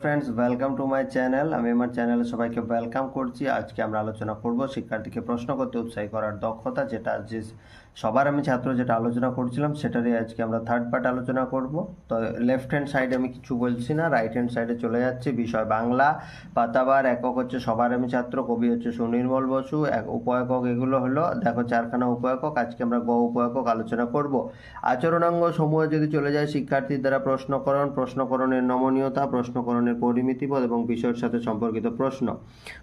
Friends, welcome to my channel. আমি আমার চ্যানেলে সবাইকে ওয়েলকাম করছি। আজকে আমরা আলোচনা করব শিক্ষার্থীকে প্রশ্ন করতে উৎসাহী করার দক্ষতা, যেটা যে সবার আমি ছাত্র যেটা আলোচনা করছিলাম সেটারই আজকে আমরা থার্ড পার্ট আলোচনা করব। তো লেফট হ্যান্ড সাইডে আমি কিছু বলছি না, রাইট হ্যান্ড সাইডে চলে যাচ্ছে। বিষয় বাংলা, পাতাবার, একক হচ্ছে সবার আমি ছাত্র, কবি হচ্ছে সুনির্মল বসু, উপ-একক এগুলো হলো দেখো চারখানা উপ-একক। আজকে আমরা গ উপ-একক আলোচনা করব। আচরণাঙ্গ সমূহে যদি চলে যায়, শিক্ষার্থীর দ্বারা প্রশ্নকরণ, প্রশ্নকরণের নমনীয়তা, প্রশ্নকরণের পরিমিতিবোধ এবং বিষয়ের সাথে সম্পর্কিত প্রশ্ন।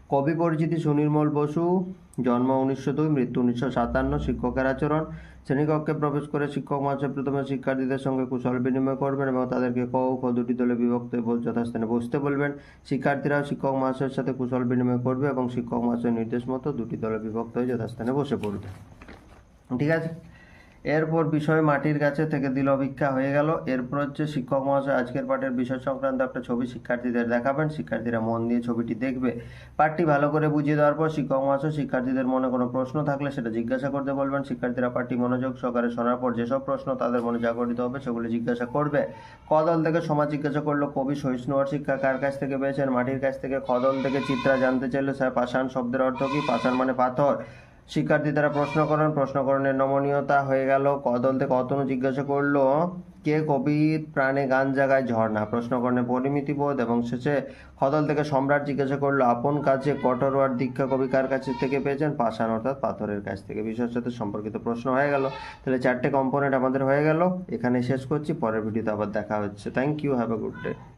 কবি পরিচিতি সুনির্মল বসু, জন্ম 1902, মৃত্যু 1957। শিক্ষকের আচরণ: শ্রেণীকক্ষে প্রবেশ করে শিক্ষক মহাশয় প্রথমে শিক্ষার্থীদের সঙ্গে কুশল বিনিময় করবেন এবং তাদেরকে ক ও খ দুটি দলে বিভক্ত যথাস্থানে বসতে বলবেন। শিক্ষার্থীরাও শিক্ষক মহাশয়ের সাথে কুশল বিনিময় করবে এবং শিক্ষক মহাশয়ের নির্দেশ মতো দুটি দলে বিভক্ত হয়ে যথাস্থানে বসে পড়বে। ঠিক আছে। এরপর বিষয় মাটির কাছে থেকে দিল ভিক্ষা হয়ে গেল। এরপর হচ্ছে শিক্ষক মহাশয় আজকের পাঠের বিষয় সংক্রান্ত একটা ছবি শিক্ষার্থীদের দেখাবেন। শিক্ষার্থীরা মন দিয়ে ছবিটি দেখবে। পাঠটি ভালো করে বুঝিয়ে দেওয়ার পর শিক্ষক মহাশয় শিক্ষার্থীদের মনে কোনো প্রশ্ন থাকলে সেটা জিজ্ঞাসা করতে বলবেন। শিক্ষার্থীরা পাঠটি মনোযোগ সহকারে শোনার পর যেসব প্রশ্ন তাদের মনে জাগরিত হবে সেগুলি জিজ্ঞাসা করবে। ক দল থেকে সমাজ জিজ্ঞাসা করলো কবি সহিষ্ণু আর শিক্ষা কার কাছ থেকে পেয়েছেন? মাটির কাছ থেকে। খ দল থেকে চিত্রা জানতে চাইলো স্যার পাষাণ শব্দের অর্থ কি? পাষাণ মানে পাথর। শিক্ষার্থী দ্বারা প্রশ্নকরণের নমনীয়তা হয়ে গেল। ক দল থেকে অতনু জিজ্ঞাসা করলো কে কবির প্রাণে গান জাগায়? ঝর্ণা। প্রশ্নকরণের পরিমিতিবোধ। এবং শেষে খ দল থেকে সম্রাট জিজ্ঞাসা করলো আপন কাছে কঠোর আর দীক্ষা কবি কার কাছে থেকে পেয়েছেন? পাষাণ অর্থাৎ পাথরের কাছ থেকে। বিষয়ের সাথে সম্পর্কিত প্রশ্ন হয়ে গেল। তাহলে চারটে কম্পোনেন্ট আমাদের হয়ে গেল। এখানে শেষ করছি, পরের ভিডিওতে আবার দেখা হচ্ছে। Thank you, have a good day.